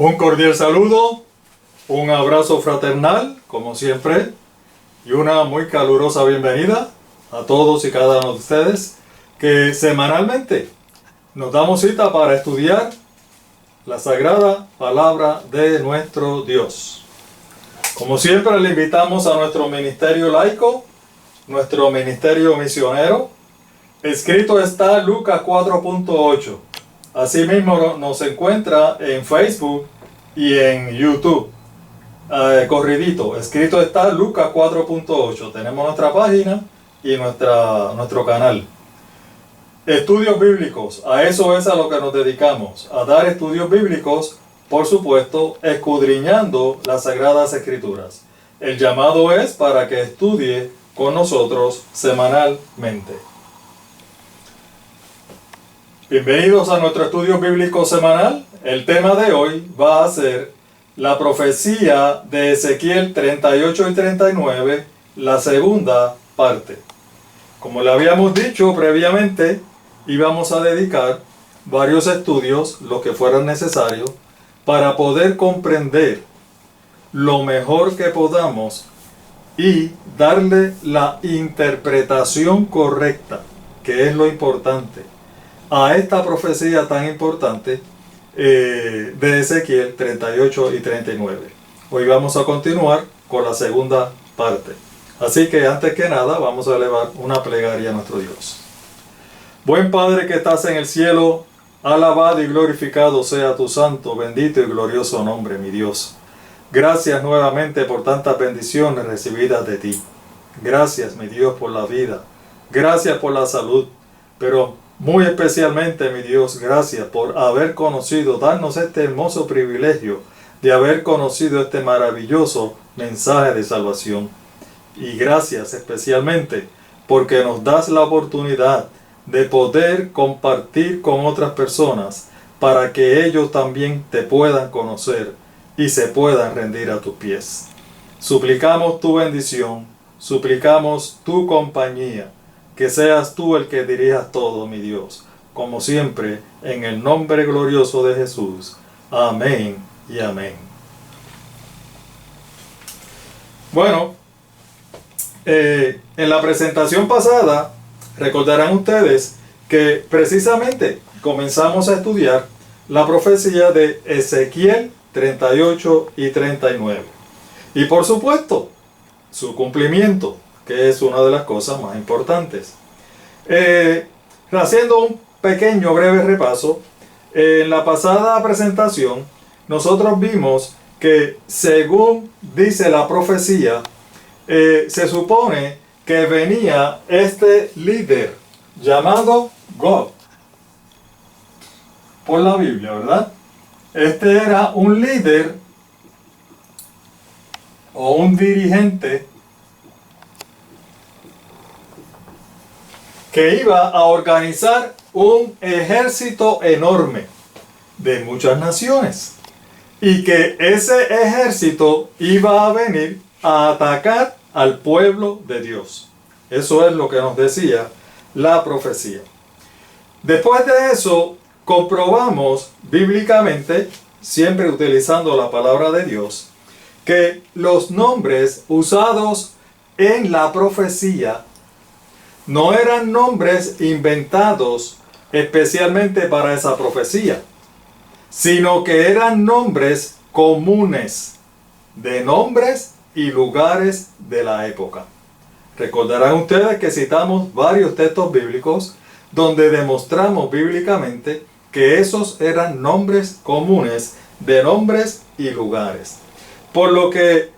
Un cordial saludo, un abrazo fraternal, como siempre, y una muy calurosa bienvenida a todos y cada uno de ustedes que semanalmente nos damos cita para estudiar la sagrada palabra de nuestro Dios. Como siempre, le invitamos a nuestro ministerio laico, nuestro ministerio misionero. Escrito está Lucas 4.8. Asimismo nos encuentra en Facebook y en YouTube. Corridito, escrito está Lucas 4.8. Tenemos nuestra página y nuestro canal. Estudios bíblicos, a eso es a lo que nos dedicamos, a dar estudios bíblicos, por supuesto, escudriñando las Sagradas Escrituras. El llamado es para que estudie con nosotros semanalmente. Bienvenidos a nuestro estudio bíblico semanal. El tema de hoy va a ser la profecía de Ezequiel 38 y 39, la segunda parte. Como le habíamos dicho previamente, íbamos a dedicar varios estudios, lo que fueran necesarios, para poder comprender lo mejor que podamos y darle la interpretación correcta, que es lo importante, a esta profecía tan importante de Ezequiel 38 y 39. Hoy vamos a continuar con la segunda parte. Así que antes que nada vamos a elevar una plegaria a nuestro Dios. Buen Padre que estás en el cielo, alabado y glorificado sea tu santo, bendito y glorioso nombre, mi Dios. Gracias nuevamente por tantas bendiciones recibidas de ti. Gracias, mi Dios, por la vida. Gracias por la salud. Pero muy especialmente, mi Dios, gracias por haber conocido, darnos este hermoso privilegio de haber conocido este maravilloso mensaje de salvación. Y gracias especialmente porque nos das la oportunidad de poder compartir con otras personas para que ellos también te puedan conocer y se puedan rendir a tus pies. Suplicamos tu bendición, suplicamos tu compañía, que seas tú el que dirijas todo, mi Dios, como siempre, en el nombre glorioso de Jesús. Amén y amén. Bueno, en la presentación pasada, recordarán ustedes que precisamente comenzamos a estudiar la profecía de Ezequiel 38 y 39. Y por supuesto, su cumplimiento, que es una de las cosas más importantes. Haciendo un pequeño breve repaso, en la pasada presentación nosotros vimos que según dice la profecía, se supone que venía este líder llamado Gog por la Biblia, ¿verdad? Este era un líder o un dirigente que iba a organizar un ejército enorme de muchas naciones y que ese ejército iba a venir a atacar al pueblo de Dios. Eso es lo que nos decía la profecía. Después de eso, comprobamos bíblicamente, siempre utilizando la palabra de Dios, que los nombres usados en la profecía no eran nombres inventados especialmente para esa profecía, sino que eran nombres comunes de nombres y lugares de la época. Recordarán ustedes que citamos varios textos bíblicos donde demostramos bíblicamente que esos eran nombres comunes de nombres y lugares. Por lo que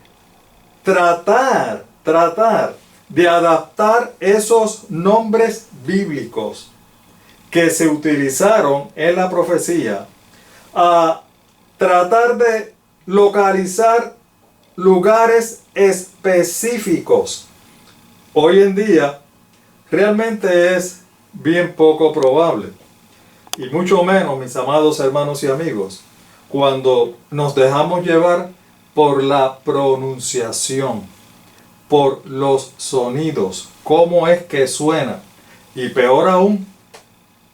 tratar de adaptar esos nombres bíblicos que se utilizaron en la profecía a tratar de localizar lugares específicos hoy en día realmente es bien poco probable, y mucho menos, mis amados hermanos y amigos, cuando nos dejamos llevar por la pronunciación, por los sonidos, cómo es que suena, y peor aún,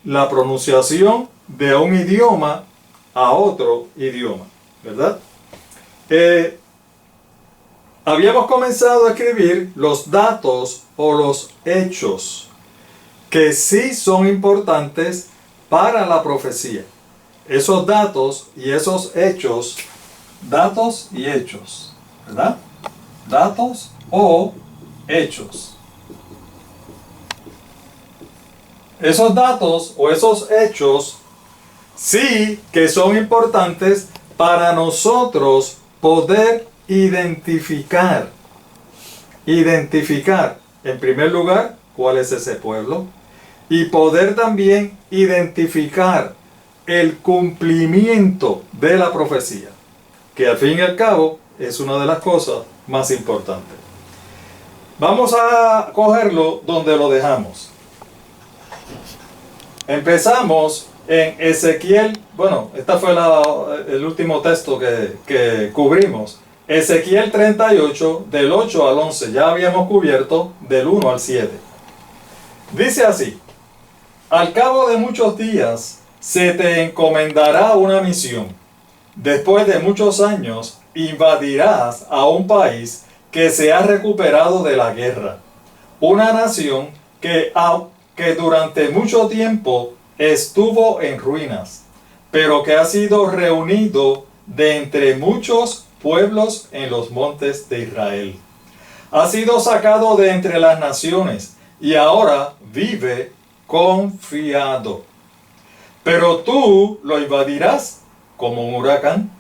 la pronunciación de un idioma a otro idioma. ¿verdad? Habíamos comenzado a escribir los datos o los hechos que sí son importantes para la profecía. Esos datos y esos hechos, datos y hechos, ¿verdad? Datos o hechos. Esos datos o esos hechos sí que son importantes para nosotros poder identificar, en primer lugar, cuál es ese pueblo, y poder también identificar el cumplimiento de la profecía, que al fin y al cabo es una de las cosas más importantes. Vamos a cogerlo donde lo dejamos. Empezamos en Ezequiel, bueno, este fue el último texto que cubrimos. Ezequiel 38, del 8 al 11, ya habíamos cubierto del 1 al 7. Dice así: al cabo de muchos días se te encomendará una misión. Después de muchos años invadirás a un país que se ha recuperado de la guerra. Una nación que durante mucho tiempo estuvo en ruinas, pero que ha sido reunido de entre muchos pueblos en los montes de Israel. Ha sido sacado de entre las naciones y ahora vive confiado. Pero tú lo invadirás como un huracán,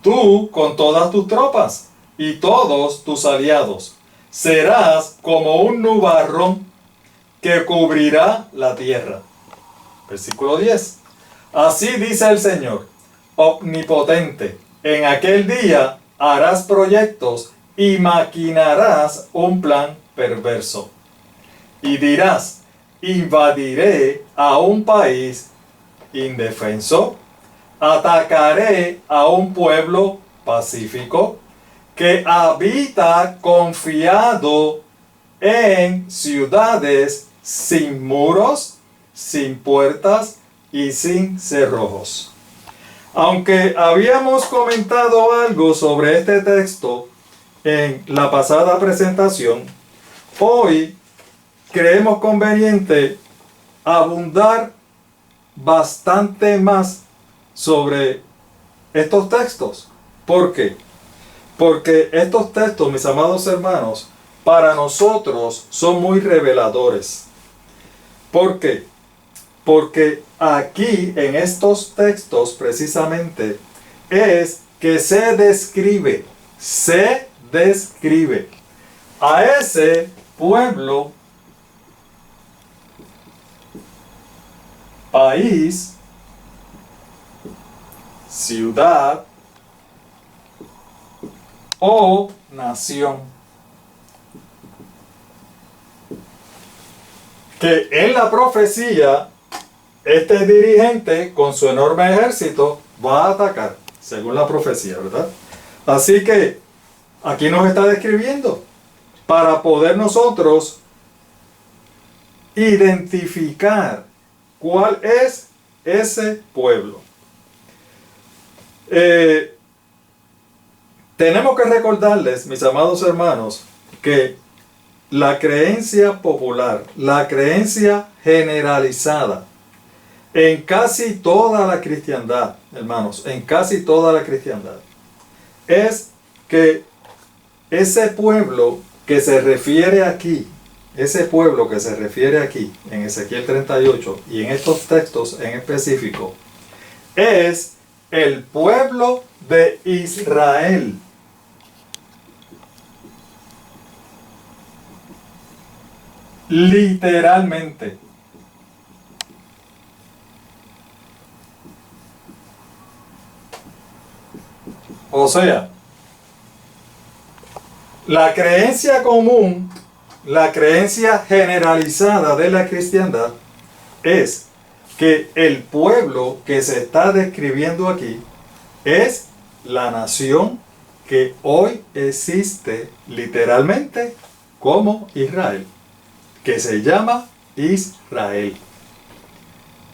tú con todas tus tropas y todos tus aliados. Serás como un nubarrón que cubrirá la tierra. Versículo 10. Así dice el Señor, omnipotente, en aquel día harás proyectos y maquinarás un plan perverso. Y dirás, invadiré a un país indefenso, atacaré a un pueblo pacífico que habita confiado en ciudades sin muros, sin puertas y sin cerrojos. Aunque habíamos comentado algo sobre este texto en la pasada presentación, hoy creemos conveniente abundar bastante más sobre estos textos. ¿Por qué? Porque estos textos, mis amados hermanos, para nosotros son muy reveladores. ¿Por qué? Porque aquí en estos textos precisamente es que se describe a ese pueblo, país, ciudad o nación, que en la profecía este dirigente con su enorme ejército va a atacar, según la profecía, ¿verdad? Así que aquí nos está describiendo para poder nosotros identificar cuál es ese pueblo. Tenemos que recordarles, mis amados hermanos, que la creencia popular, la creencia generalizada en casi toda la cristiandad, hermanos, en casi toda la cristiandad, es que ese pueblo que se refiere aquí, en Ezequiel 38 y en estos textos en específico, es el pueblo de Israel. Literalmente. O sea, la creencia común, la creencia generalizada de la cristiandad es que el pueblo que se está describiendo aquí es la nación que hoy existe literalmente como Israel, que se llama Israel.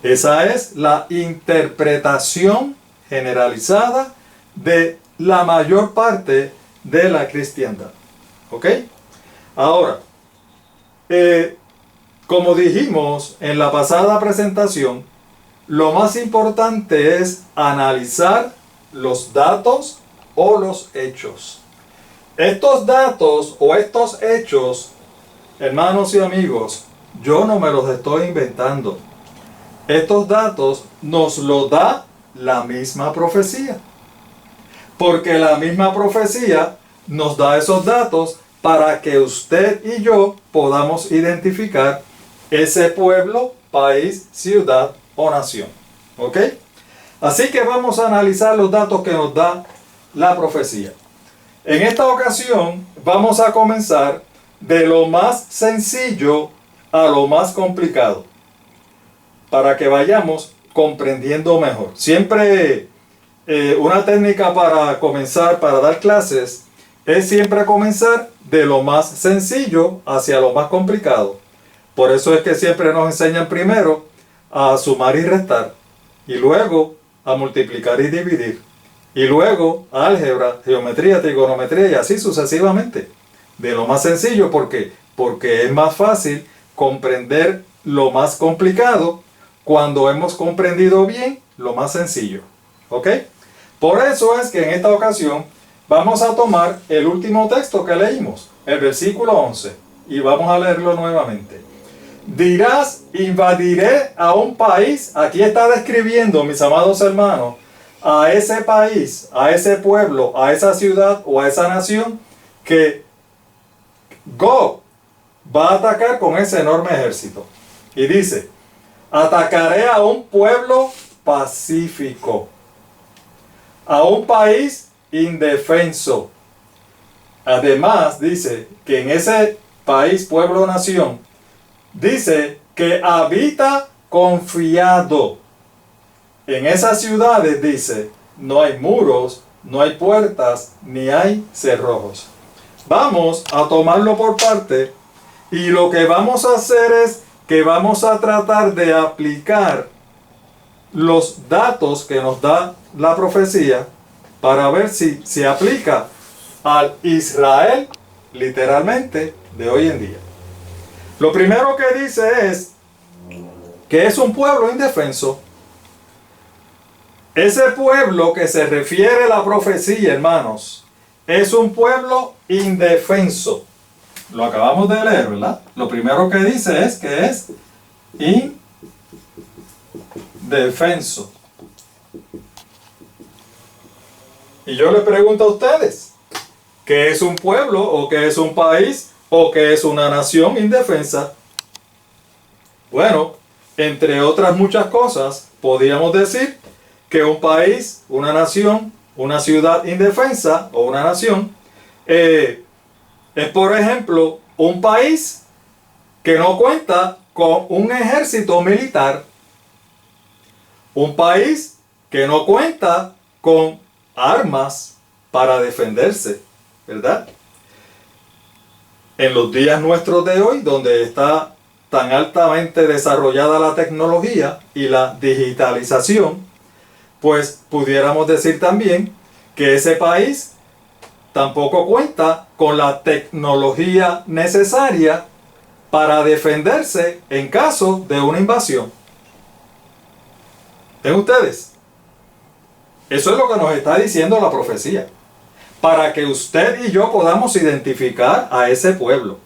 Esa es la interpretación generalizada de la mayor parte de la cristiandad. ¿Ok? Ahora, como dijimos en la pasada presentación, lo más importante es analizar los datos o los hechos. Estos datos o estos hechos, hermanos y amigos, yo no me los estoy inventando. Estos datos nos los da la misma profecía. Porque la misma profecía nos da esos datos para que usted y yo podamos identificar ese pueblo, país, ciudad o nación. ¿Ok? Así que vamos a analizar los datos que nos da la profecía. En esta ocasión vamos a comenzar de lo más sencillo a lo más complicado, para que vayamos comprendiendo mejor. Siempre una técnica para comenzar, para dar clases, es siempre comenzar de lo más sencillo hacia lo más complicado. Por eso es que siempre nos enseñan primero a sumar y restar, y luego a multiplicar y dividir, y luego álgebra, geometría, trigonometría y así sucesivamente. De lo más sencillo, ¿por qué? Porque es más fácil comprender lo más complicado cuando hemos comprendido bien lo más sencillo. ¿Ok? Por eso es que en esta ocasión vamos a tomar el último texto que leímos, el versículo 11, y vamos a leerlo nuevamente. Dirás, invadiré a un país. Aquí está describiendo, mis amados hermanos, a ese país, a ese pueblo, a esa ciudad o a esa nación que Gog va a atacar con ese enorme ejército. Y dice, atacaré a un pueblo pacífico, a un país indefenso. Además, dice que en ese país, pueblo, nación, dice que habita confiado. En esas ciudades, dice, no hay muros, no hay puertas, ni hay cerrojos. Vamos a tomarlo por parte y lo que vamos a hacer es que vamos a tratar de aplicar los datos que nos da la profecía para ver si se aplica al Israel, literalmente, de hoy en día. Lo primero que dice es que es un pueblo indefenso. Ese pueblo que se refiere a la profecía, hermanos, es un pueblo indefenso. Lo acabamos de leer, ¿verdad? Lo primero que dice es que es indefenso. Y yo le pregunto a ustedes, ¿qué es un pueblo o qué es un país o qué es una nación indefensa? Bueno, entre otras muchas cosas, podríamos decir que un país, una nación, una ciudad indefensa o una nación es, por ejemplo, un país que no cuenta con un ejército militar, un país que no cuenta con armas para defenderse, ¿verdad? En los días nuestros de hoy, donde está tan altamente desarrollada la tecnología y la digitalización, pues pudiéramos decir también que ese país tampoco cuenta con la tecnología necesaria para defenderse en caso de una invasión. ¿Ven ustedes? Eso es lo que nos está diciendo la profecía, para que usted y yo podamos identificar a ese pueblo.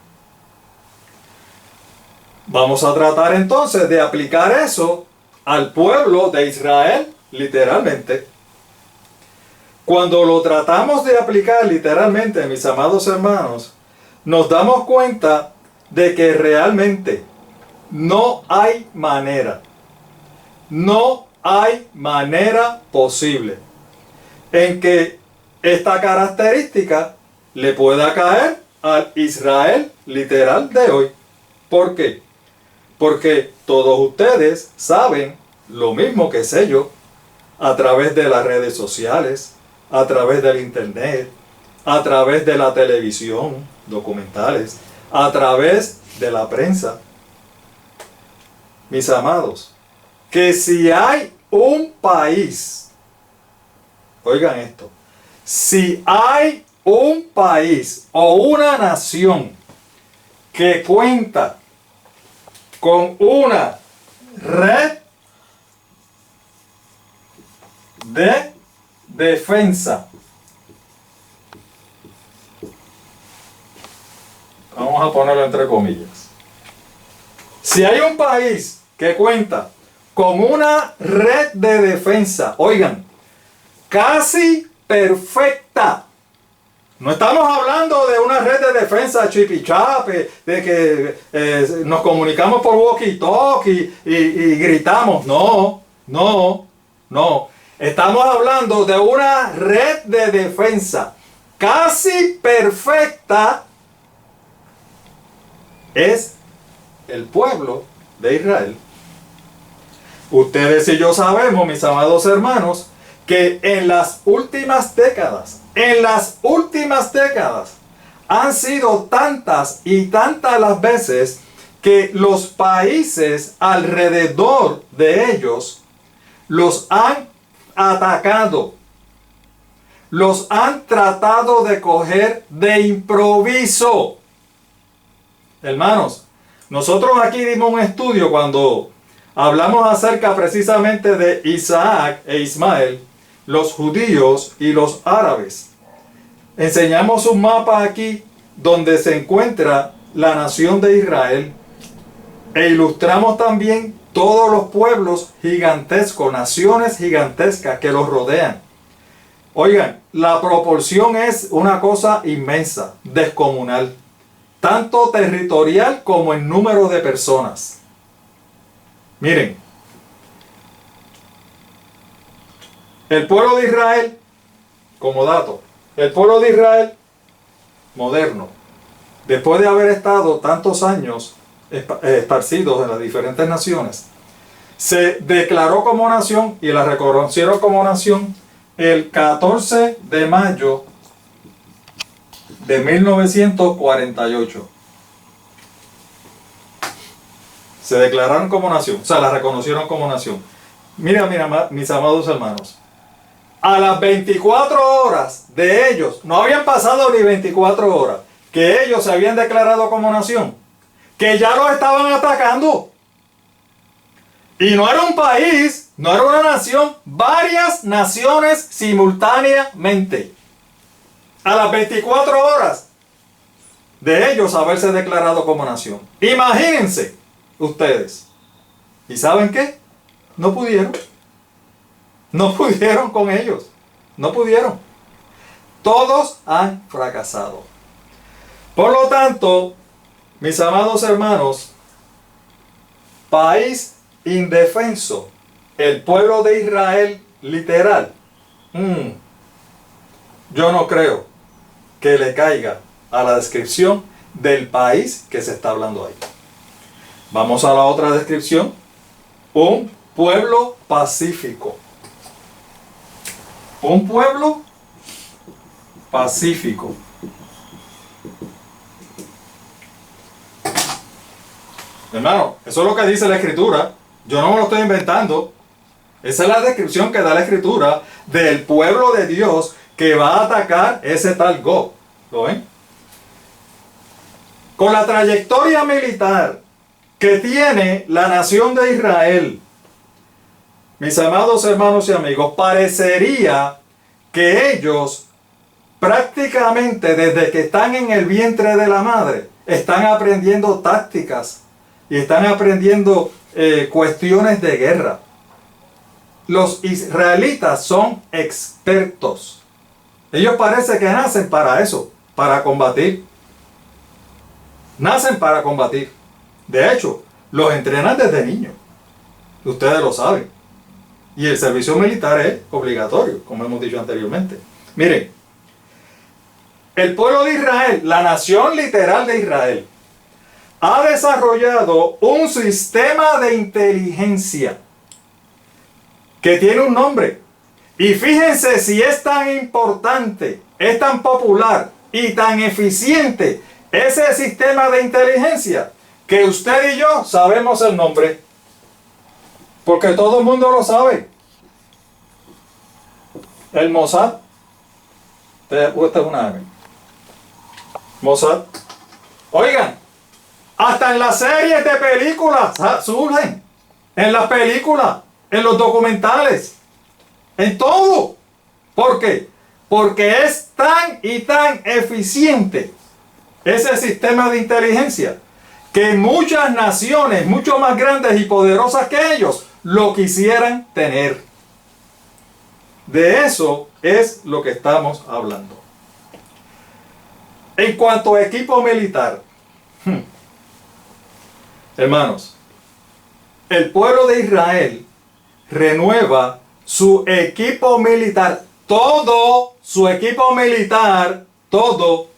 Vamos a tratar entonces de aplicar eso al pueblo de Israel, literalmente. Cuando lo tratamos de aplicar literalmente, mis amados hermanos, nos damos cuenta de que realmente no hay manera posible en que esta característica le pueda caer al Israel literal de hoy. ¿Por qué? Porque todos ustedes saben lo mismo que sé yo, a través de las redes sociales, a través del internet, a través de la televisión, documentales, a través de la prensa. Mis amados, que si hay un país, oigan esto, Si hay un país o una nación que cuenta con una red de defensa, vamos a ponerlo entre comillas, si hay un país que cuenta con una red de defensa, oigan, casi perfecta. No estamos hablando de una red de defensa chipichape, de que nos comunicamos por walkie-talkie y gritamos. No, no, no. Estamos hablando de una red de defensa casi perfecta. Es el pueblo de Israel. Ustedes y yo sabemos, mis amados hermanos, que en las últimas décadas, han sido tantas y tantas las veces que los países alrededor de ellos los han atacado, los han tratado de coger de improviso. Hermanos, nosotros aquí dimos un estudio cuando hablamos acerca precisamente de Isaac e Ismael, los judíos y los árabes. Enseñamos un mapa aquí donde se encuentra la nación de Israel e ilustramos también todos los pueblos gigantescos, naciones gigantescas que los rodean. Oigan, la proporción es una cosa inmensa, descomunal, tanto territorial como en número de personas. Miren, el pueblo de Israel, como dato, el pueblo de Israel moderno, después de haber estado tantos años esparcidos en las diferentes naciones, se declaró como nación y la reconocieron como nación el 14 de mayo de 1948. Se declararon como nación, o sea, la reconocieron como nación. Mira, mis amados hermanos, a las 24 horas de ellos, no habían pasado ni 24 horas, que ellos se habían declarado como nación, que ya los estaban atacando. Y no era un país, no era una nación, varias naciones simultáneamente. A las 24 horas de ellos haberse declarado como nación. Imagínense ustedes. ¿Y saben qué? No pudieron. No pudieron con ellos. No pudieron. Todos han fracasado. Por lo tanto, mis amados hermanos, país indefenso, el pueblo de Israel literal, yo no creo que le caiga a la descripción del país que se está hablando ahí. Vamos a la otra descripción. Un pueblo pacífico. Un pueblo pacífico. Hermano, eso es lo que dice la Escritura. Yo no me lo estoy inventando. Esa es la descripción que da la Escritura del pueblo de Dios que va a atacar ese tal Gog. ¿Lo ven? Con la trayectoria militar que tiene la nación de Israel, mis amados hermanos y amigos, parecería que ellos prácticamente desde que están en el vientre de la madre están aprendiendo tácticas y están aprendiendo cuestiones de guerra. Los israelitas son expertos. Ellos parece que nacen para eso, para combatir. Nacen para combatir. De hecho, los entrenan desde niños. Ustedes lo saben. Y el servicio militar es obligatorio, como hemos dicho anteriormente. Miren, el pueblo de Israel, la nación literal de Israel, ha desarrollado un sistema de inteligencia que tiene un nombre. Y fíjense si es tan importante, es tan popular y tan eficiente ese sistema de inteligencia que usted y yo sabemos el nombre. Porque todo el mundo lo sabe. El Mossad. Esta es una M. Mossad. Oigan, hasta en las series de películas surgen. En las películas, en los documentales, en todo. ¿Por qué? Porque es tan y tan eficiente ese sistema de inteligencia que muchas naciones, mucho más grandes y poderosas que ellos, lo quisieran tener. De eso es lo que estamos hablando. En cuanto a equipo militar, hermanos, el pueblo de Israel renueva su equipo militar, todo su equipo militar, todo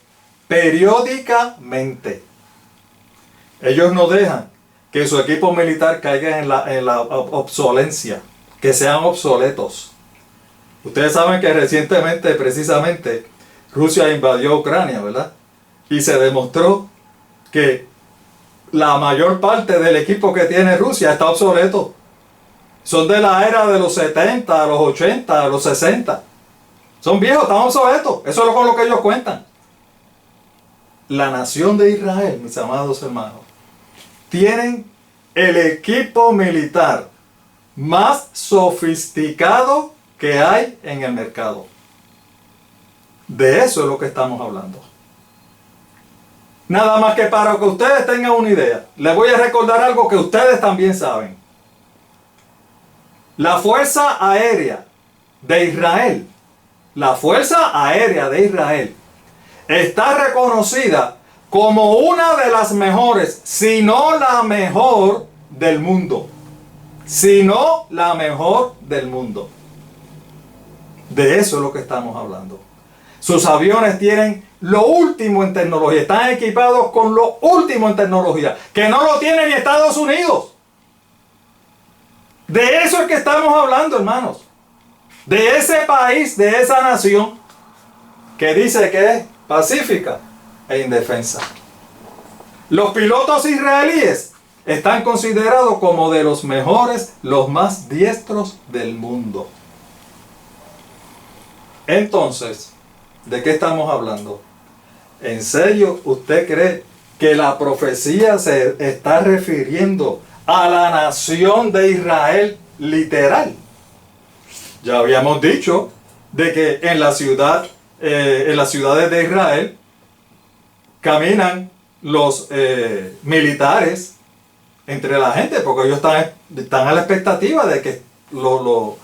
periódicamente. Ellos no dejan que su equipo militar caiga en la obsolencia, que sean obsoletos. Ustedes saben que recientemente, precisamente, Rusia invadió Ucrania, ¿verdad? Y se demostró que la mayor parte del equipo que tiene Rusia está obsoleto. Son de la era de los 70, los 80, los 60. Son viejos, están obsoletos. Eso es con lo que ellos cuentan. La nación de Israel, mis amados hermanos, tienen el equipo militar más sofisticado que hay en el mercado. De eso es lo que estamos hablando. Nada más que para que ustedes tengan una idea, les voy a recordar algo que ustedes también saben. La Fuerza Aérea de Israel, la Fuerza Aérea de Israel, está reconocida como una de las mejores, si no la mejor del mundo. Si no la mejor del mundo. De eso es lo que estamos hablando. Sus aviones tienen lo último en tecnología, están equipados con lo último en tecnología, que no lo tiene ni Estados Unidos. De eso es que estamos hablando, hermanos. De ese país, de esa nación, que dice que es pacífica e indefensa. Los pilotos israelíes están considerados como de los mejores, los más diestros del mundo. Entonces, ¿de qué estamos hablando? ¿En serio usted cree que la profecía se está refiriendo a la nación de Israel literal? Ya habíamos dicho de que en la ciudad, en las ciudades de Israel caminan los militares entre la gente, porque ellos están a la expectativa de que lo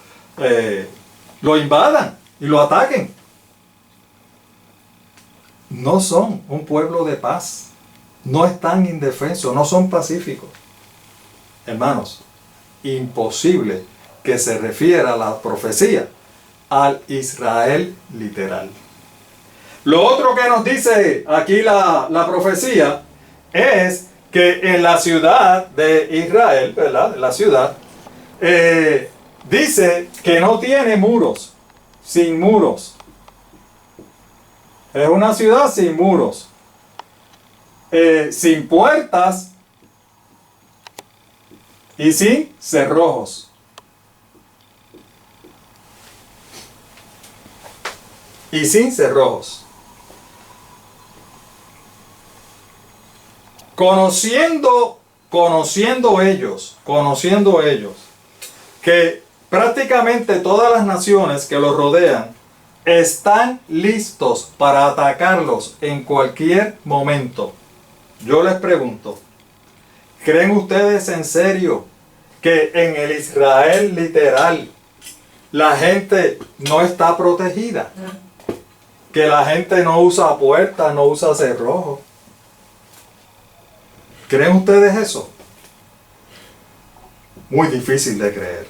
invadan y lo ataquen. No son un pueblo de paz, no están indefensos, no son pacíficos. Hermanos, imposible que se refiera la profecía al Israel literal. Lo otro que nos dice aquí la profecía es que en la ciudad de Israel, ¿verdad? La ciudad, dice que no tiene muros, sin muros. Es una ciudad sin muros, sin puertas y sin cerrojos. Y sin cerrojos. Conociendo ellos, que prácticamente todas las naciones que los rodean están listos para atacarlos en cualquier momento. Yo les pregunto, ¿creen ustedes en serio que en el Israel literal la gente no está protegida? Que la gente no usa puertas, no usa cerrojos. ¿Creen ustedes eso? Muy difícil de creer.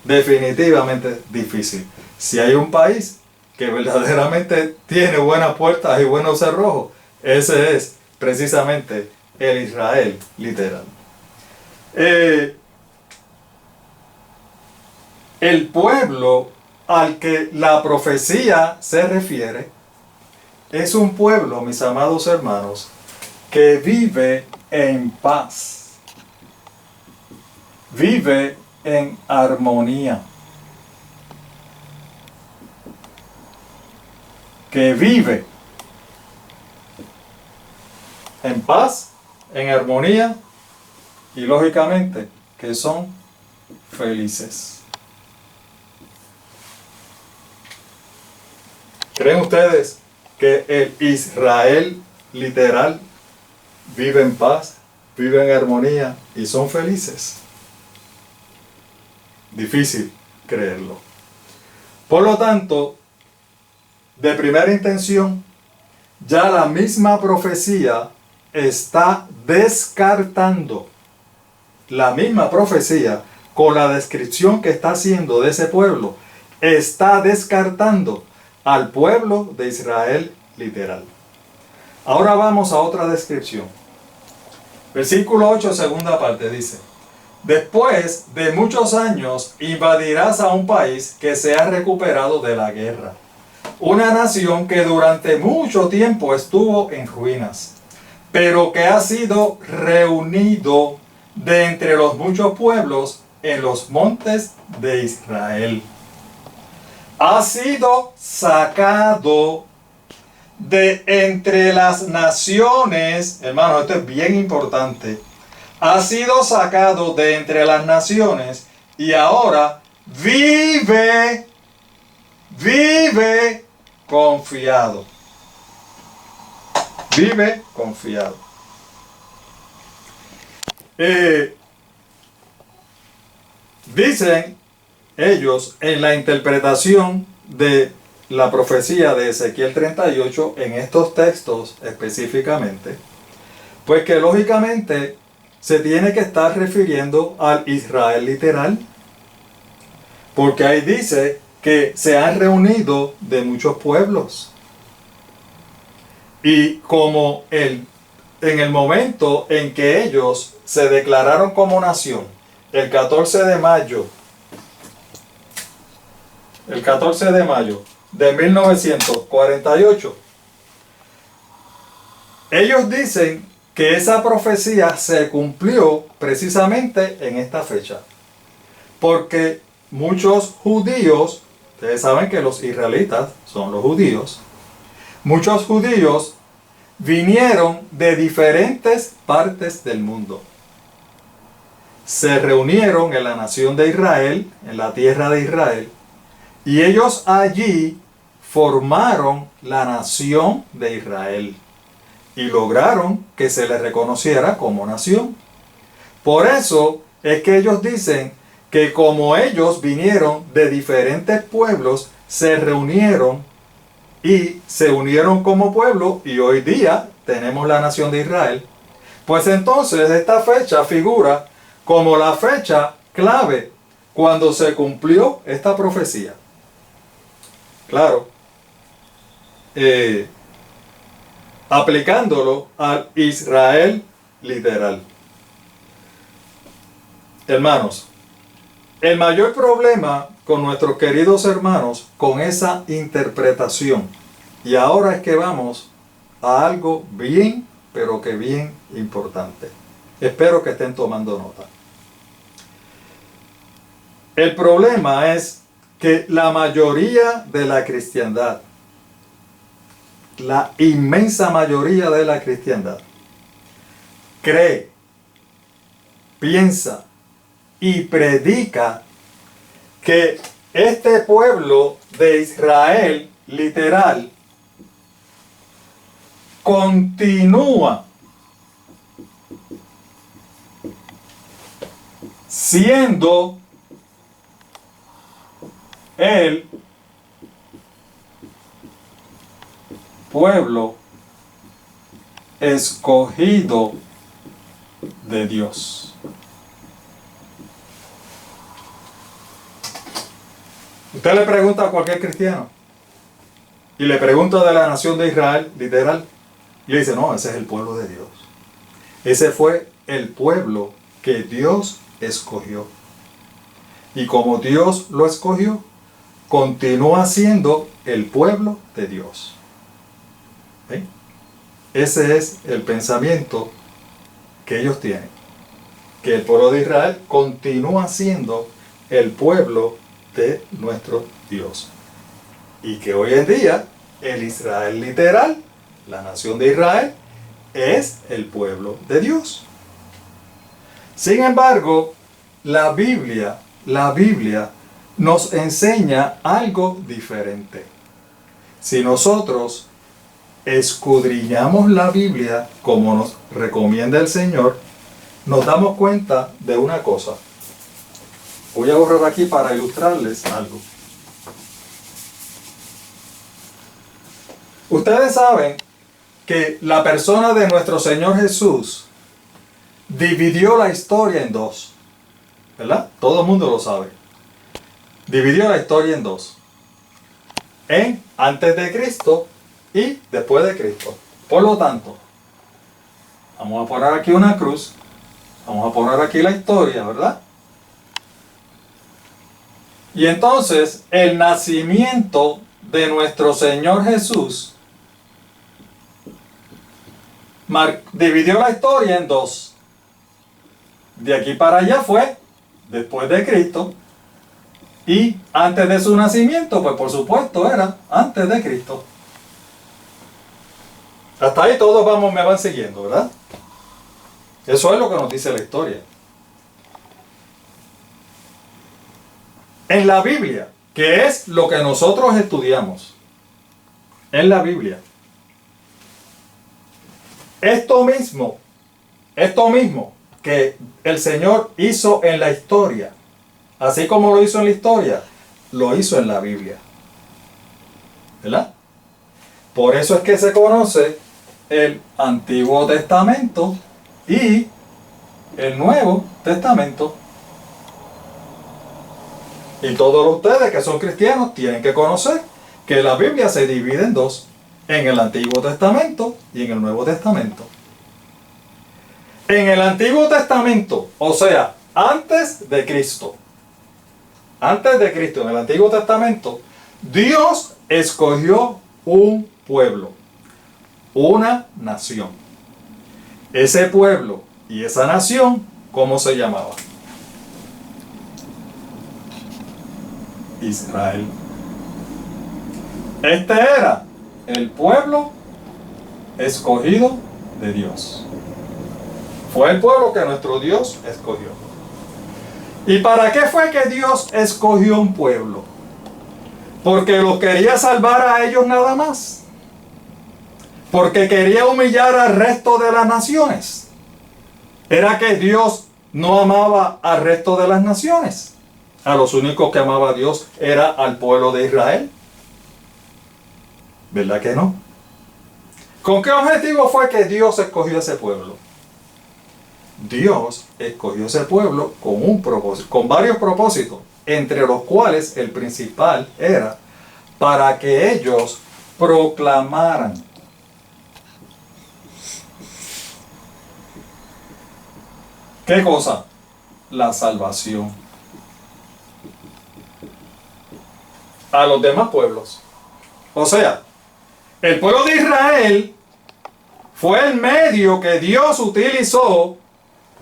Definitivamente difícil. Si hay un país que verdaderamente tiene buenas puertas y buenos cerrojos, ese es precisamente el Israel literal. El pueblo al que la profecía se refiere es un pueblo, mis amados hermanos, que vive en paz, vive en armonía, que vive en paz, en armonía y lógicamente que son felices. ¿Creen ustedes que el Israel literal vive en paz, vive en armonía y son felices? Difícil creerlo. Por lo tanto, de primera intención, ya la misma profecía está descartando, la misma profecía con la descripción que está haciendo de ese pueblo, está descartando al pueblo de Israel literal. Ahora vamos a otra descripción. Versículo 8, segunda parte, dice: después de muchos años invadirás a un país que se ha recuperado de la guerra, una nación que durante mucho tiempo estuvo en ruinas, pero que ha sido reunido de entre los muchos pueblos en los montes de Israel. Ha sido sacado de entre las naciones, hermano, esto es bien importante. Ha sido sacado de entre las naciones y ahora vive confiado. Vive confiado. Dicen ellos en la interpretación de la profecía de Ezequiel 38 en estos textos específicamente, pues que lógicamente se tiene que estar refiriendo al Israel literal, porque ahí dice que se han reunido de muchos pueblos. Y como en el momento en que ellos se declararon como nación, el 14 de mayo de 1948, ellos dicen que esa profecía se cumplió precisamente en esta fecha. Porque muchos judíos, ustedes saben que los israelitas son los judíos, muchos judíos vinieron de diferentes partes del mundo. Se reunieron en la nación de Israel, en la tierra de Israel, y ellos allí formaron la nación de Israel y lograron que se les reconociera como nación. Por eso es que ellos dicen que como ellos vinieron de diferentes pueblos, se reunieron y se unieron como pueblo y hoy día tenemos la nación de Israel. Pues entonces esta fecha figura como la fecha clave cuando se cumplió esta profecía. Claro, aplicándolo al Israel literal. Hermanos, el mayor problema con nuestros queridos hermanos con esa interpretación, y ahora es que vamos a algo bien, pero que bien importante. Espero que estén tomando nota. El problema es que la mayoría de la cristiandad, la inmensa mayoría de la cristiandad, cree, piensa y predica que este pueblo de Israel literal continúa siendo el pueblo escogido de Dios. Usted le pregunta a cualquier cristiano y le pregunta de la nación de Israel, literal, y le dice: no, ese es el pueblo de Dios. Ese fue el pueblo que Dios escogió. Y como Dios lo escogió, continúa siendo el pueblo de Dios. ¿Ven? Ese es el pensamiento que ellos tienen. Que el pueblo de Israel continúa siendo el pueblo de nuestro Dios. Y que hoy en día el Israel literal, la nación de Israel, es el pueblo de Dios. Sin embargo, la Biblia nos enseña algo diferente. Si nosotros escudriñamos la Biblia como nos recomienda el Señor, nos damos cuenta de una cosa. Voy a borrar aquí para ilustrarles algo. Ustedes saben que la persona de nuestro Señor Jesús dividió la historia en dos, ¿verdad? Todo el mundo lo sabe. Dividió la historia en dos. En antes de Cristo y después de Cristo. Por lo tanto, vamos a poner aquí una cruz. Vamos a poner aquí la historia, ¿verdad? Y entonces, el nacimiento de nuestro Señor Jesús dividió la historia en dos. De aquí para allá fue después de Cristo. Y antes de su nacimiento, pues por supuesto era antes de Cristo. Hasta ahí todos me van siguiendo, ¿verdad? Eso es lo que nos dice la historia. En la Biblia, que es lo que nosotros estudiamos, en la Biblia, esto mismo que el Señor hizo en la historia, así como lo hizo en la historia, lo hizo en la Biblia. ¿Verdad? Por eso es que se conoce el Antiguo Testamento y el Nuevo Testamento. Y todos ustedes que son cristianos tienen que conocer que la Biblia se divide en dos, en el Antiguo Testamento y en el Nuevo Testamento. En el Antiguo Testamento, o sea, antes de Cristo, en el Antiguo Testamento, Dios escogió un pueblo, una nación. Ese pueblo y esa nación, ¿cómo se llamaba? Israel. Este era el pueblo escogido de Dios. Fue el pueblo que nuestro Dios escogió. ¿Y para qué fue que Dios escogió un pueblo? Porque los quería salvar a ellos nada más. Porque quería humillar al resto de las naciones. ¿Era que Dios no amaba al resto de las naciones? A los únicos que amaba a Dios era al pueblo de Israel. ¿Verdad que no? ¿Con qué objetivo fue que Dios escogió ese pueblo? Dios escogió ese pueblo con un propósito, con varios propósitos, entre los cuales el principal era para que ellos proclamaran ¿qué cosa? La salvación a los demás pueblos. O sea, el pueblo de Israel fue el medio que Dios utilizó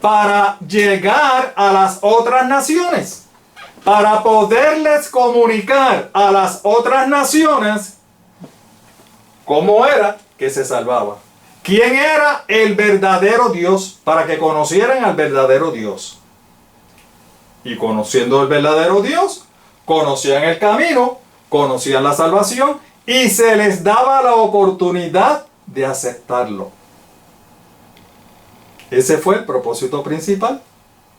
para llegar a las otras naciones, para poderles comunicar a las otras naciones cómo era que se salvaba. ¿Quién era el verdadero Dios? Para que conocieran al verdadero Dios. Y conociendo el verdadero Dios, conocían el camino, conocían la salvación y se les daba la oportunidad de aceptarlo. Ese fue el propósito principal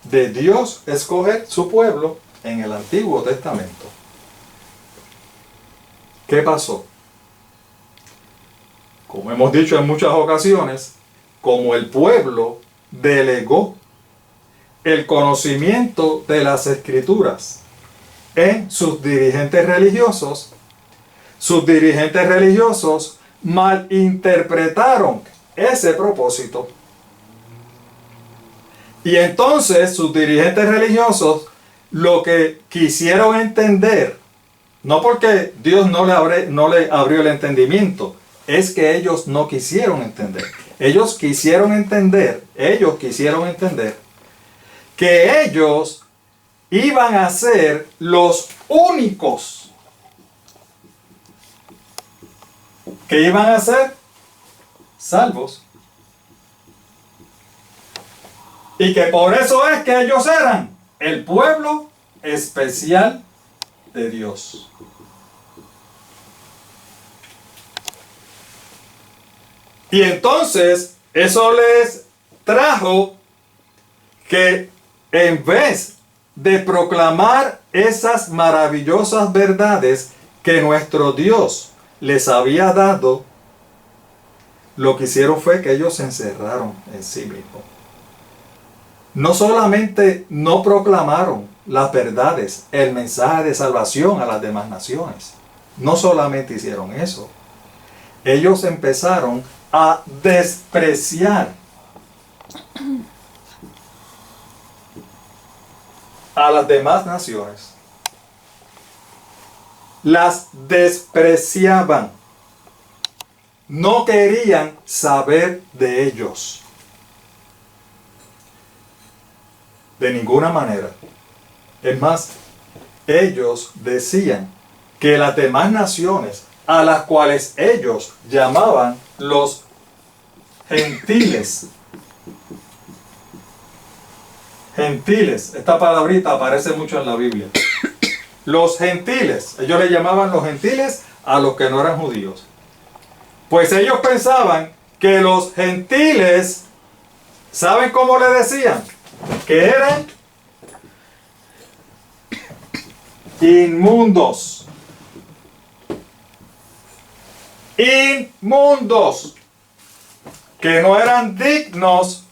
de Dios escoger su pueblo en el Antiguo Testamento. ¿Qué pasó? Como hemos dicho en muchas ocasiones, como el pueblo delegó el conocimiento de las Escrituras en sus dirigentes religiosos malinterpretaron ese propósito. Y entonces sus dirigentes religiosos lo que quisieron entender, no porque Dios no le abrió el entendimiento, es que ellos no quisieron entender. Ellos quisieron entender que ellos iban a ser los únicos que iban a ser salvos. Y que por eso es que ellos eran el pueblo especial de Dios. Y entonces eso les trajo que en vez de proclamar esas maravillosas verdades que nuestro Dios les había dado, lo que hicieron fue que ellos se encerraron en sí mismos. No solamente no proclamaron las verdades, el mensaje de salvación a las demás naciones. No solamente hicieron eso. Ellos empezaron a despreciar a las demás naciones. Las despreciaban. No querían saber de ellos. De ninguna manera. Es más, ellos decían que las demás naciones a las cuales ellos llamaban los gentiles. Gentiles, esta palabrita aparece mucho en la Biblia. Los gentiles, ellos le llamaban los gentiles a los que no eran judíos. Pues ellos pensaban que los gentiles, ¿saben cómo le decían? Que eran inmundos. Inmundos. Que no eran dignos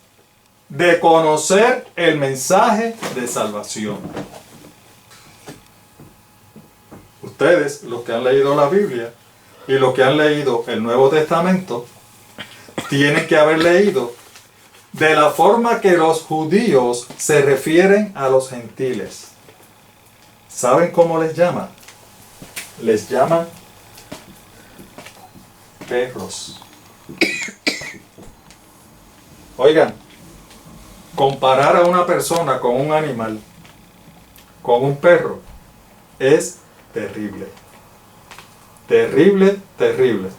de conocer el mensaje de salvación. Ustedes, los que han leído la Biblia y los que han leído el Nuevo Testamento, tienen que haber leído de la forma que los judíos se refieren a los gentiles. ¿Saben cómo les llaman? Les llaman perros. Oigan, comparar a una persona con un animal, con un perro, es terrible. Terrible, terrible.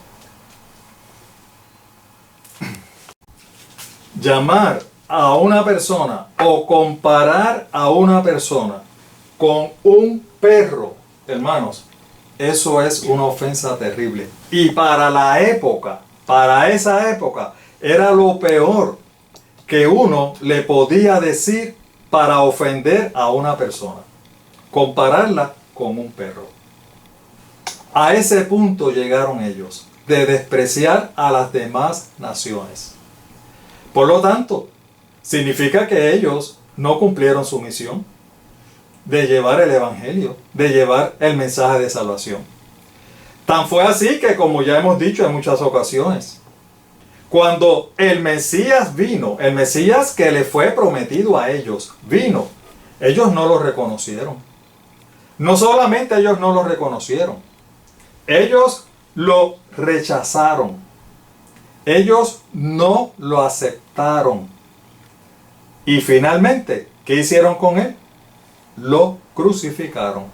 Llamar a una persona o comparar a una persona con un perro, hermanos, eso es una ofensa terrible. Y para la época, para esa época, era lo peor que uno le podía decir para ofender a una persona. Compararla con un perro. A ese punto llegaron ellos, de despreciar a las demás naciones. Por lo tanto, significa que ellos no cumplieron su misión de llevar el evangelio, de llevar el mensaje de salvación. Tan fue así que, como ya hemos dicho en muchas ocasiones, cuando el Mesías vino, el Mesías que le fue prometido a ellos, vino, ellos no lo reconocieron. No solamente ellos no lo reconocieron, ellos lo rechazaron. Ellos no lo aceptaron. Y finalmente, ¿qué hicieron con él? Lo crucificaron.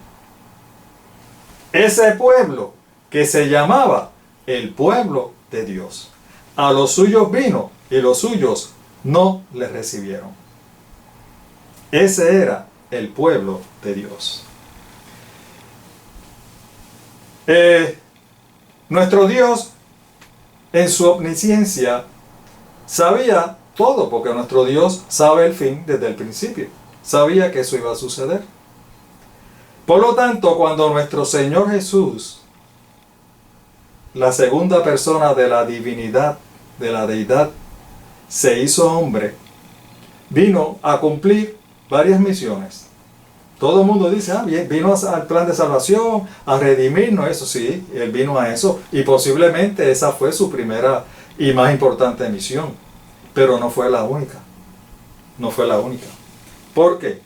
Ese pueblo que se llamaba el pueblo de Dios. A los suyos vino y los suyos no le recibieron. Ese era el pueblo de Dios. Nuestro Dios, en su omnisciencia, sabía todo, porque nuestro Dios sabe el fin desde el principio. Sabía que eso iba a suceder. Por lo tanto, cuando nuestro Señor Jesús, la segunda persona de la divinidad, de la deidad, se hizo hombre, vino a cumplir varias misiones. Todo el mundo dice, bien, vino al plan de salvación, a redimirnos, eso sí, él vino a eso, y posiblemente esa fue su primera y más importante misión, pero no fue la única. No fue la única. ¿Por qué?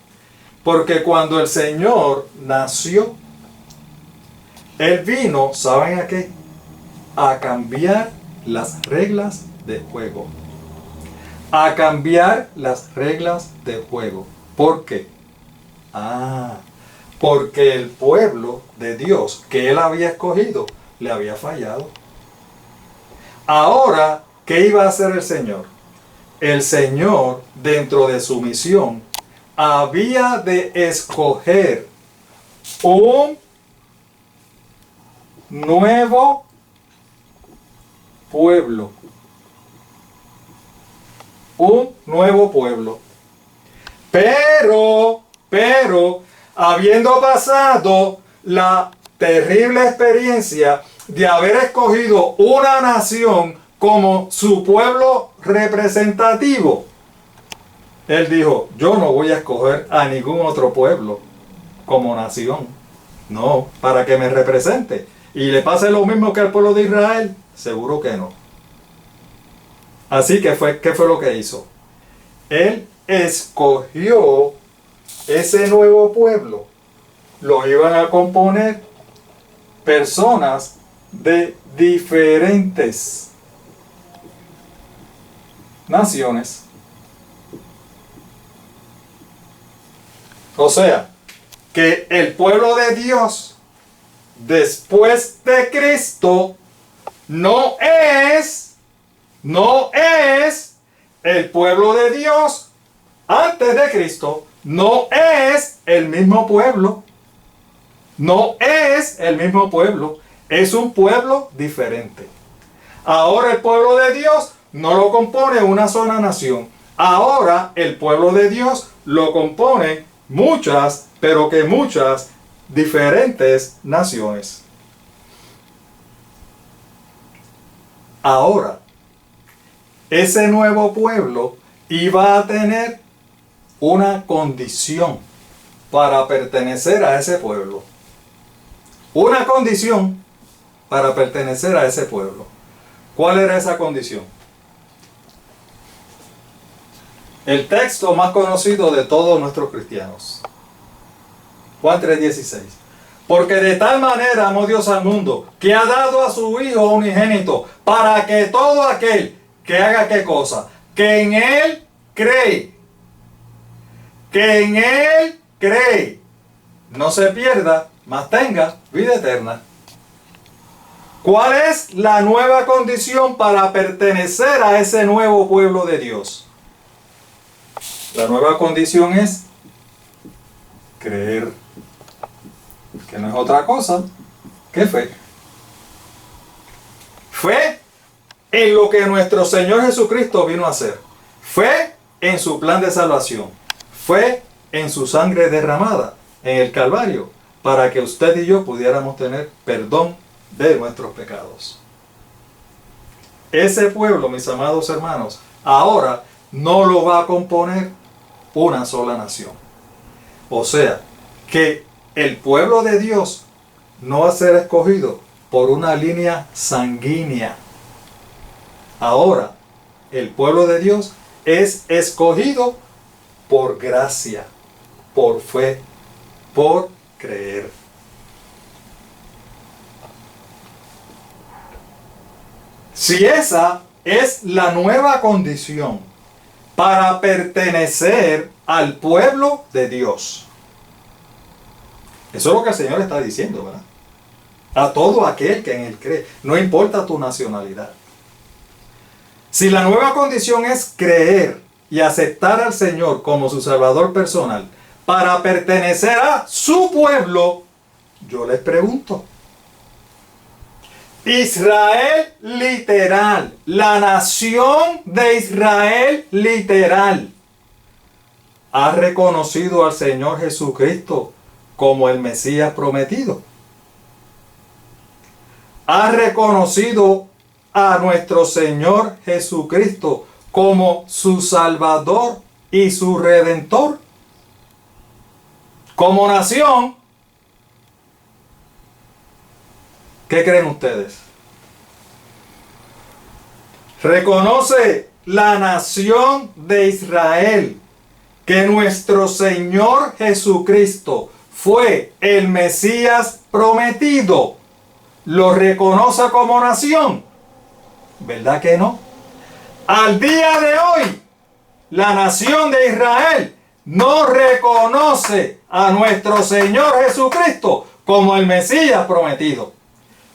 Porque cuando el Señor nació, él vino, ¿saben a qué? A cambiar las reglas de juego. A cambiar las reglas de juego. ¿Por qué? Porque el pueblo de Dios que él había escogido le había fallado. Ahora, ¿qué iba a hacer el Señor? El Señor, dentro de su misión, había de escoger un nuevo pueblo. Un nuevo pueblo. Pero, habiendo pasado la terrible experiencia de haber escogido una nación como su pueblo representativo, Él dijo, yo no voy a escoger a ningún otro pueblo como nación. No, para que me represente. ¿Y le pase lo mismo que al pueblo de Israel? Seguro que no. Así que ¿qué fue lo que hizo? Él escogió ese nuevo pueblo. Lo iban a componer personas de diferentes naciones. O sea, que el pueblo de Dios después de Cristo no es el pueblo de Dios antes de Cristo, no es el mismo pueblo. No es el mismo pueblo, es un pueblo diferente. Ahora el pueblo de Dios no lo compone una sola nación. Ahora el pueblo de Dios lo compone muchas, pero que muchas diferentes naciones. Ahora, ese nuevo pueblo iba a tener una condición para pertenecer a ese pueblo. Una condición para pertenecer a ese pueblo. ¿Cuál era esa condición? El texto más conocido de todos nuestros cristianos. Juan 3:16. Porque de tal manera amó Dios al mundo, que ha dado a su Hijo unigénito, para que todo aquel que haga qué cosa, que en Él cree, no se pierda, mas tenga vida eterna. ¿Cuál es la nueva condición para pertenecer a ese nuevo pueblo de Dios? La nueva condición es creer, que no es otra cosa que fe. Fe en lo que nuestro Señor Jesucristo vino a hacer. Fe en su plan de salvación. Fe en su sangre derramada en el Calvario, para que usted y yo pudiéramos tener perdón de nuestros pecados. Ese pueblo, mis amados hermanos, ahora no lo va a componer una sola nación. O sea, que el pueblo de Dios no va a ser escogido por una línea sanguínea. Ahora, el pueblo de Dios es escogido por gracia, por fe, por creer. Si esa es la nueva condición para pertenecer al pueblo de Dios, eso es lo que el Señor está diciendo, ¿verdad? A todo aquel que en Él cree, no importa tu nacionalidad. Si la nueva condición es creer y aceptar al Señor como su Salvador personal para pertenecer a su pueblo, yo les pregunto, Israel literal, la nación de Israel literal, ¿ha reconocido al Señor Jesucristo como el Mesías prometido? ¿Ha reconocido a nuestro Señor Jesucristo como su Salvador y su Redentor? Como nación, ¿qué creen ustedes? ¿Reconoce la nación de Israel que nuestro Señor Jesucristo fue el Mesías prometido? ¿Lo reconoce como nación? ¿Verdad que no? Al día de hoy, la nación de Israel no reconoce a nuestro Señor Jesucristo como el Mesías prometido.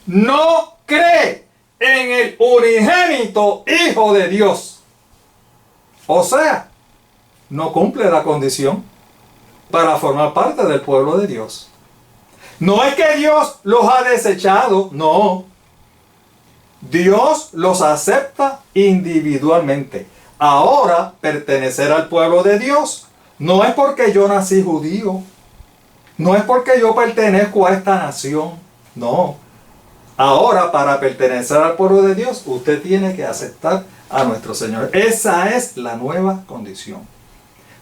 No cree en el unigénito Hijo de Dios. O sea, no cumple la condición para formar parte del pueblo de Dios. No es que Dios los ha desechado, no. Dios los acepta individualmente. Ahora, pertenecer al pueblo de Dios no es porque yo nací judío, no es porque yo pertenezco a esta nación, no. Ahora, para pertenecer al pueblo de Dios, usted tiene que aceptar a nuestro Señor. Esa es la nueva condición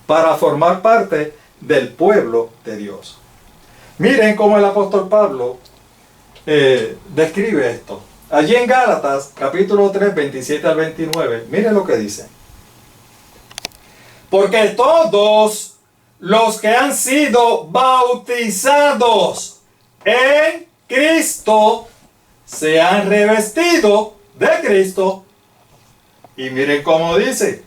para formar parte del pueblo de Dios. Miren cómo el apóstol Pablo describe esto. Allí en Gálatas, capítulo 3, 27 al 29, miren lo que dice. Porque todos los que han sido bautizados en Cristo se han revestido de Cristo. Y miren cómo dice,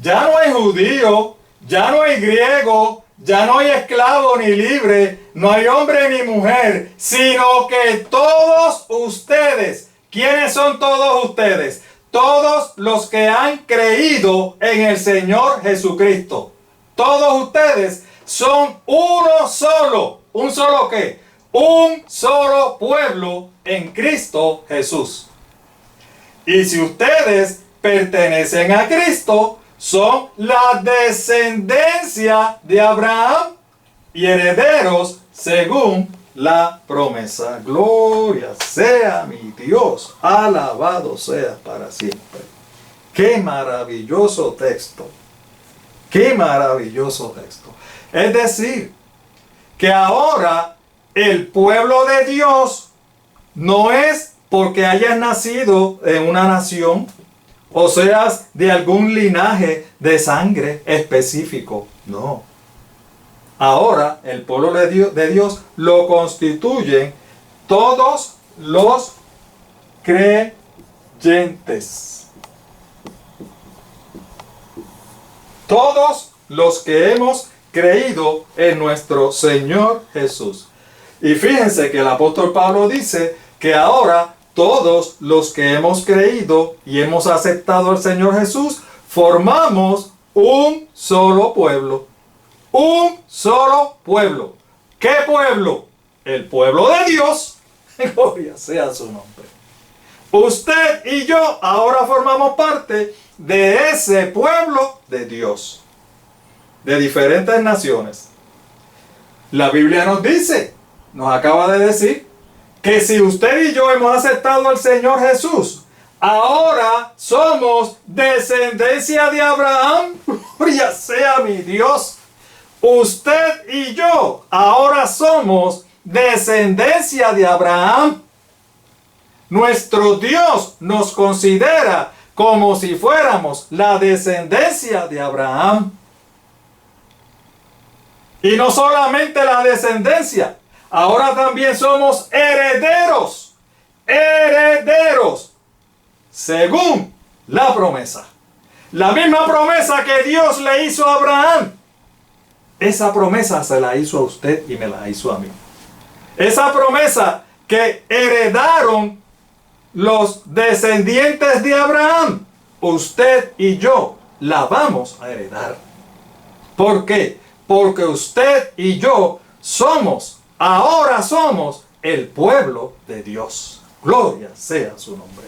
ya no hay judío, ya no hay griego, ya no hay esclavo ni libre, no hay hombre ni mujer, sino que todos ustedes, ¿quiénes son todos ustedes? Todos los que han creído en el Señor Jesucristo. Todos ustedes son uno solo. ¿Un solo qué? Un solo pueblo en Cristo Jesús. Y si ustedes pertenecen a Cristo, son la descendencia de Abraham y herederos según la promesa. Gloria sea mi Dios, alabado sea para siempre. Qué maravilloso texto, qué maravilloso texto. Es decir, que ahora el pueblo de Dios no es porque hayas nacido en una nación, o seas de algún linaje de sangre específico, no. Ahora el pueblo de Dios lo constituyen todos los creyentes. Todos los que hemos creído en nuestro Señor Jesús. Y fíjense que el apóstol Pablo dice que ahora todos los que hemos creído y hemos aceptado al Señor Jesús formamos un solo pueblo. Un solo pueblo. ¿Qué pueblo? El pueblo de Dios. Gloria sea su nombre. Usted y yo ahora formamos parte de ese pueblo de Dios. De diferentes naciones. La Biblia nos dice, nos acaba de decir, que si usted y yo hemos aceptado al Señor Jesús, ahora somos descendencia de Abraham. Gloria sea mi Dios. Usted y yo ahora somos descendencia de Abraham. Nuestro Dios nos considera como si fuéramos la descendencia de Abraham. Y no solamente la descendencia, ahora también somos herederos. Herederos. Según la promesa. La misma promesa que Dios le hizo a Abraham. Esa promesa se la hizo a usted y me la hizo a mí. Esa promesa que heredaron los descendientes de Abraham, usted y yo la vamos a heredar. ¿Por qué? Porque usted y yo ahora somos el pueblo de Dios. Gloria sea su nombre.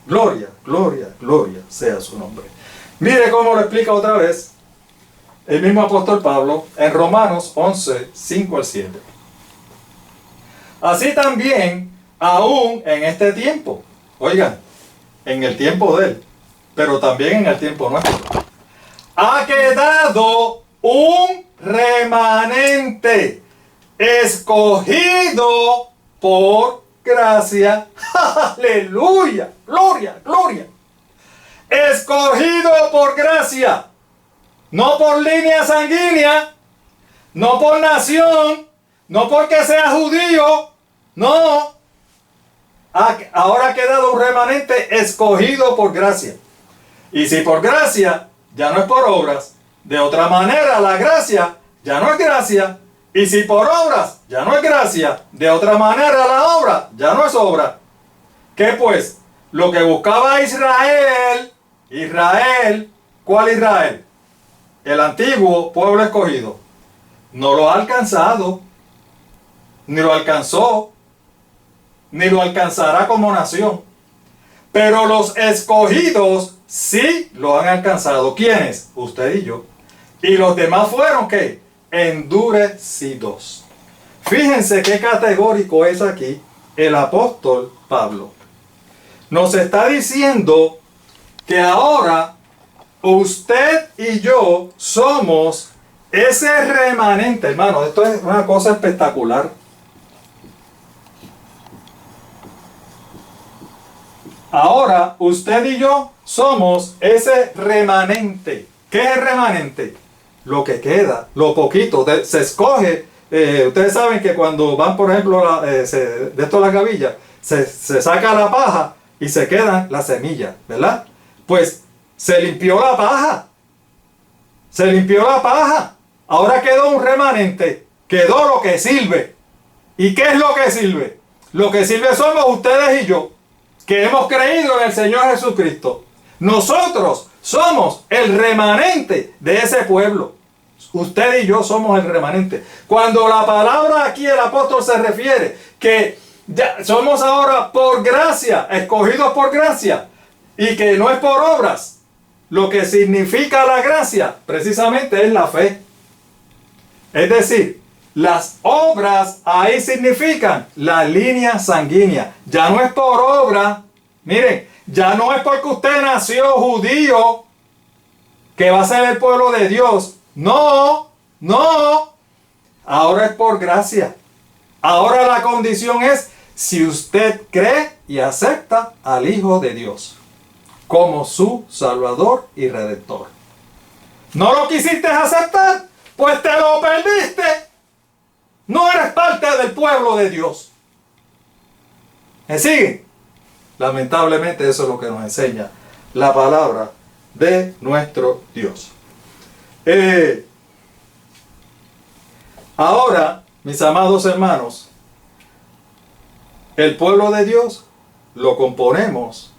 Gloria, gloria, gloria sea su nombre. Mire cómo lo explica otra vez el mismo apóstol Pablo en Romanos 11, 5 al 7. Así también, aún en este tiempo, oigan, en el tiempo de él, pero también en el tiempo nuestro, ha quedado un remanente escogido por gracia. Aleluya, gloria, gloria. Escogido por gracia. No por línea sanguínea, no por nación, no porque sea judío, no. Ahora ha quedado un remanente escogido por gracia. Y si por gracia, ya no es por obras. De otra manera, la gracia ya no es gracia. Y si por obras, ya no es gracia. De otra manera, la obra ya no es obra. ¿Qué pues? lo que buscaba Israel, ¿cuál Israel? El antiguo pueblo escogido. No lo ha alcanzado, ni lo alcanzó, ni lo alcanzará como nación. Pero los escogidos sí lo han alcanzado. ¿Quiénes? Usted y yo. Y los demás fueron, ¿qué? Endurecidos. Fíjense qué categórico es aquí el apóstol Pablo. Nos está diciendo que ahora usted y yo somos ese remanente. Hermano, esto es una cosa espectacular. Ahora usted y yo somos ese remanente. ¿Qué es el remanente? Lo que queda, lo poquito. Se escoge. Ustedes saben que cuando van, por ejemplo, de esto las gavillas, se saca la paja y se quedan las semillas, ¿verdad? Pues se limpió la paja. Se limpió la paja. Ahora quedó un remanente. Quedó lo que sirve. ¿Y qué es lo que sirve? Lo que sirve somos ustedes y yo, que hemos creído en el Señor Jesucristo. Nosotros somos el remanente de ese pueblo. Usted y yo somos el remanente. Cuando la palabra aquí el apóstol se refiere que ya somos ahora por gracia, escogidos por gracia, y que no es por obras, lo que significa la gracia precisamente es la fe. Es decir, las obras ahí significan la línea sanguínea. Ya no es por obra. Miren, ya no es porque usted nació judío que va a ser el pueblo de Dios. No, no. Ahora es por gracia. Ahora la condición es si usted cree y acepta al Hijo de Dios como su Salvador y Redentor. ¿No lo quisiste aceptar? Pues te lo perdiste. No eres parte del pueblo de Dios. ¿Me siguen? Lamentablemente eso es lo que nos enseña la palabra de nuestro Dios. Ahora, mis amados hermanos, el pueblo de Dios lo componemos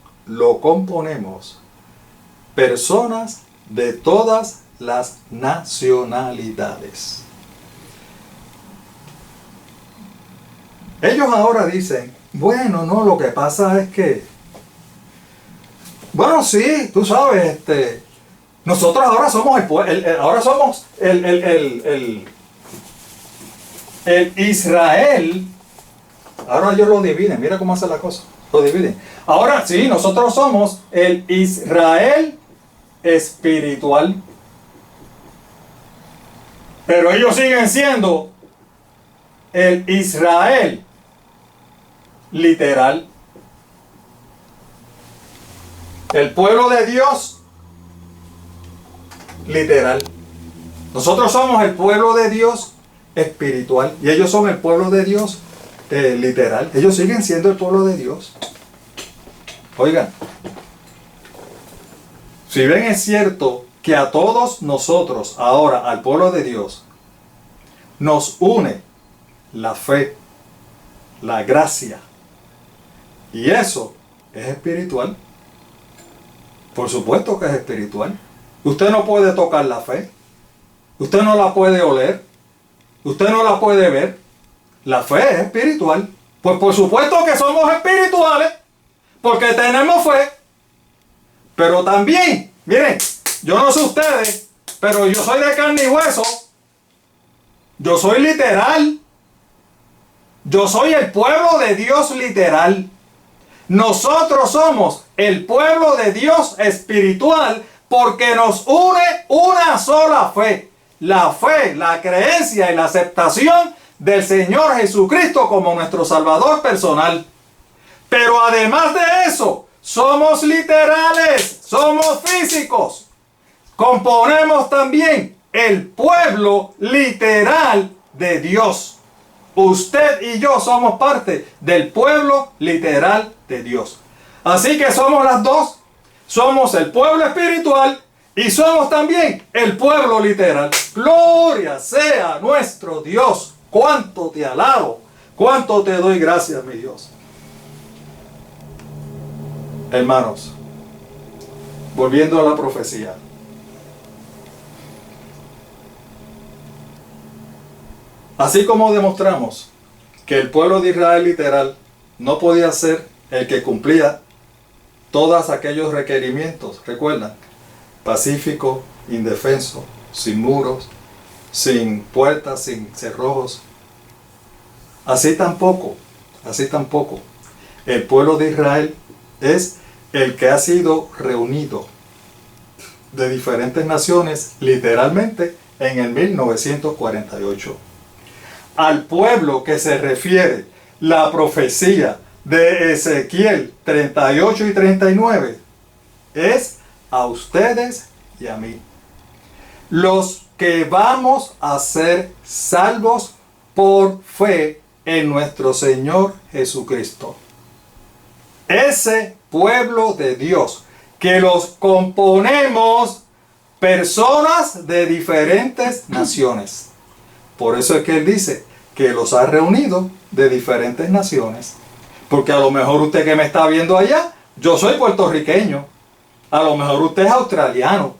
personas de todas las nacionalidades. Ellos ahora dicen, bueno, no, lo que pasa es que, bueno, sí, tú sabes, nosotros ahora somos el Israel. Ahora ellos lo dividen, mira cómo hace la cosa, lo dividen. Ahora sí, nosotros somos el Israel espiritual. Pero ellos siguen siendo el Israel literal. El pueblo de Dios literal. Nosotros somos el pueblo de Dios espiritual y ellos son el pueblo de Dios literal. Ellos siguen siendo el pueblo de Dios. Oigan, si bien es cierto que a todos nosotros ahora, al pueblo de Dios, nos une la fe, la gracia, y eso es espiritual. Por supuesto que es espiritual. Usted no puede tocar la fe. Usted no la puede oler. Usted no la puede ver. La fe es espiritual. Pues por supuesto que somos espirituales, porque tenemos fe. Pero también, miren, yo no sé ustedes, pero yo soy de carne y hueso. Yo soy literal. Yo soy el pueblo de Dios literal. Nosotros somos el pueblo de Dios espiritual porque nos une una sola fe. La fe, la creencia y la aceptación del Señor Jesucristo como nuestro Salvador personal. Pero además de eso, somos literales, somos físicos. Componemos también el pueblo literal de Dios. Usted y yo somos parte del pueblo literal de Dios. Así que somos las dos. Somos el pueblo espiritual y somos también el pueblo literal. Gloria sea nuestro Dios. Cuánto te alabo. Cuánto te doy gracias, mi Dios. Hermanos, volviendo a la profecía. Así como demostramos que el pueblo de Israel literal no podía ser el que cumplía todos aquellos requerimientos, recuerdan, pacífico, indefenso, sin muros, sin puertas, sin cerrojos. Así tampoco, el pueblo de Israel es el que ha sido reunido de diferentes naciones, literalmente, en el 1948. Al pueblo que se refiere la profecía de Ezequiel 38 y 39 es a ustedes y a mí, los que vamos a ser salvos por fe en nuestro Señor Jesucristo. Ese pueblo de Dios que los componemos personas de diferentes naciones. Por eso es que Él dice que los ha reunido de diferentes naciones. Porque a lo mejor usted que me está viendo allá, yo soy puertorriqueño. A lo mejor usted es australiano,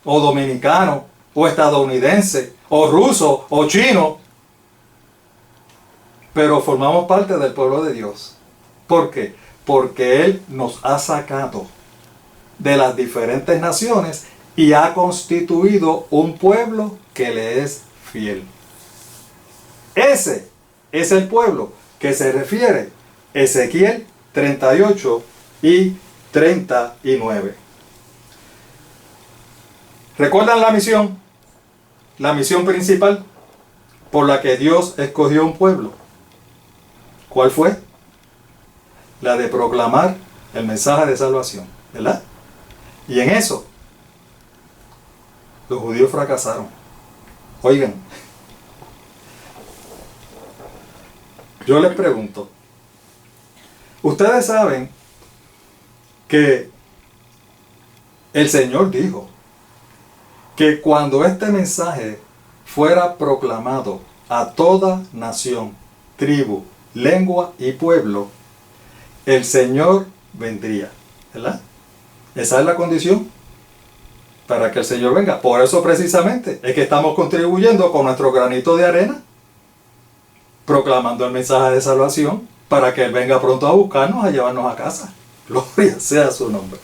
o dominicano, o estadounidense, o ruso, o chino. Pero formamos parte del pueblo de Dios. ¿Por qué? Porque Él nos ha sacado de las diferentes naciones y ha constituido un pueblo que le es fiel. Ese es el pueblo que se refiere Ezequiel 38 y 39. ¿Recuerdan la misión? La misión principal por la que Dios escogió un pueblo. ¿Cuál fue? La de proclamar el mensaje de salvación, ¿verdad? Y en eso, los judíos fracasaron. Oigan, yo les pregunto, ustedes saben que el Señor dijo que cuando este mensaje fuera proclamado a toda nación, tribu, lengua y pueblo, el Señor vendría, ¿verdad? Esa es la condición para que el Señor venga. Por eso precisamente es que estamos contribuyendo con nuestro granito de arena, proclamando el mensaje de salvación, para que Él venga pronto a buscarnos, a llevarnos a casa. Gloria sea su nombre.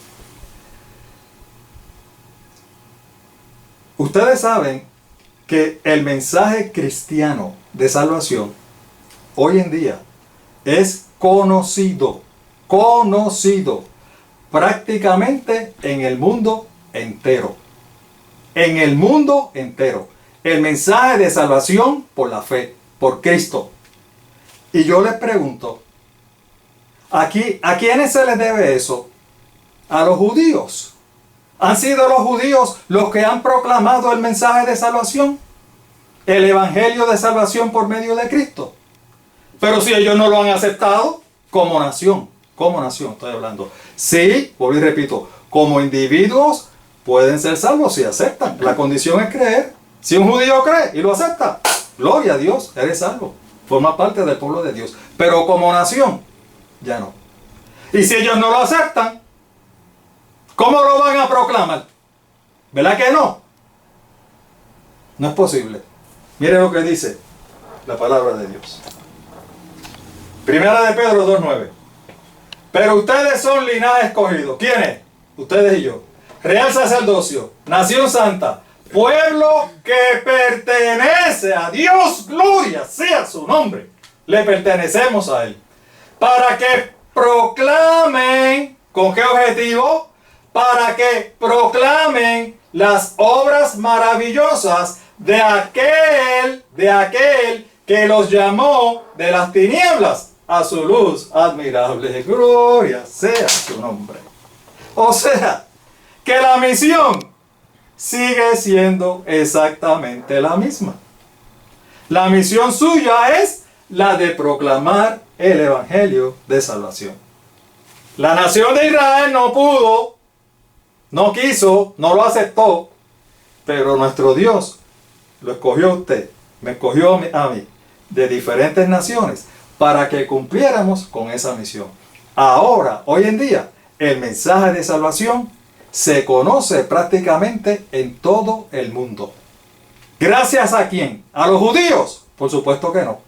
Ustedes saben que el mensaje cristiano de salvación hoy en día es conocido prácticamente en el mundo entero. En el mundo entero. El mensaje de salvación por la fe, por Cristo. Y yo les pregunto, ¿a quiénes se les debe eso? A los judíos. ¿Han sido los judíos los que han proclamado el mensaje de salvación? El evangelio de salvación por medio de Cristo. Pero si ellos no lo han aceptado, como nación estoy hablando. Sí, vuelvo y repito, como individuos pueden ser salvos si aceptan. La condición es creer. Si un judío cree y lo acepta, gloria a Dios, eres salvo. Forma parte del pueblo de Dios. Pero como nación, ya no. Y si ellos no lo aceptan, ¿cómo lo van a proclamar? ¿Verdad que no? No es posible. Mire lo que dice la palabra de Dios. Primera de Pedro 2:9. Pero ustedes son linaje escogido. ¿Quiénes? Ustedes y yo. Real sacerdocio, nación santa, pueblo que pertenece a Dios. Gloria sea su nombre. Le pertenecemos a Él. Para que proclamen, ¿con qué objetivo? Para que proclamen las obras maravillosas de aquel que los llamó de las tinieblas a su luz admirable. Gloria sea su nombre. O sea, que la misión sigue siendo exactamente la misma. La misión suya es la de proclamar el evangelio de salvación. La nación de Israel no pudo, no quiso, no lo aceptó, pero nuestro Dios lo escogió a usted, me escogió a mí, de diferentes naciones, para que cumpliéramos con esa misión. Ahora, hoy en día, el mensaje de salvación se conoce prácticamente en todo el mundo. ¿Gracias a quién? ¿A los judíos? Por supuesto que no.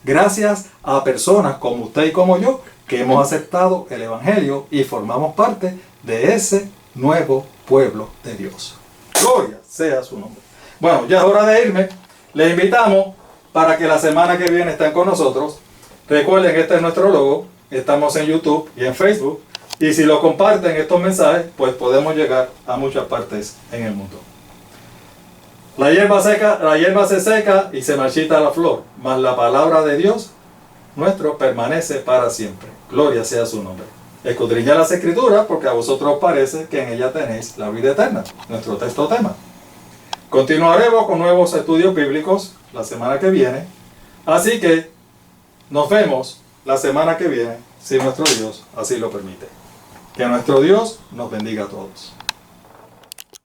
Gracias a personas como usted y como yo, que hemos aceptado el Evangelio y formamos parte de ese nuevo pueblo de Dios. Gloria sea su nombre. Bueno, ya es hora de irme. Les invitamos para que la semana que viene estén con nosotros. Recuerden que este es nuestro logo. Estamos en YouTube y en Facebook. Y si lo comparten estos mensajes, pues podemos llegar a muchas partes en el mundo. La hierba se seca y se marchita la flor, mas la palabra de Dios nuestro permanece para siempre. Gloria sea su nombre. Escudriñad las Escrituras, porque a vosotros os parece que en ellas tenéis la vida eterna. Nuestro texto tema. Continuaremos con nuevos estudios bíblicos la semana que viene. Así que nos vemos la semana que viene, si nuestro Dios así lo permite. Que nuestro Dios nos bendiga a todos.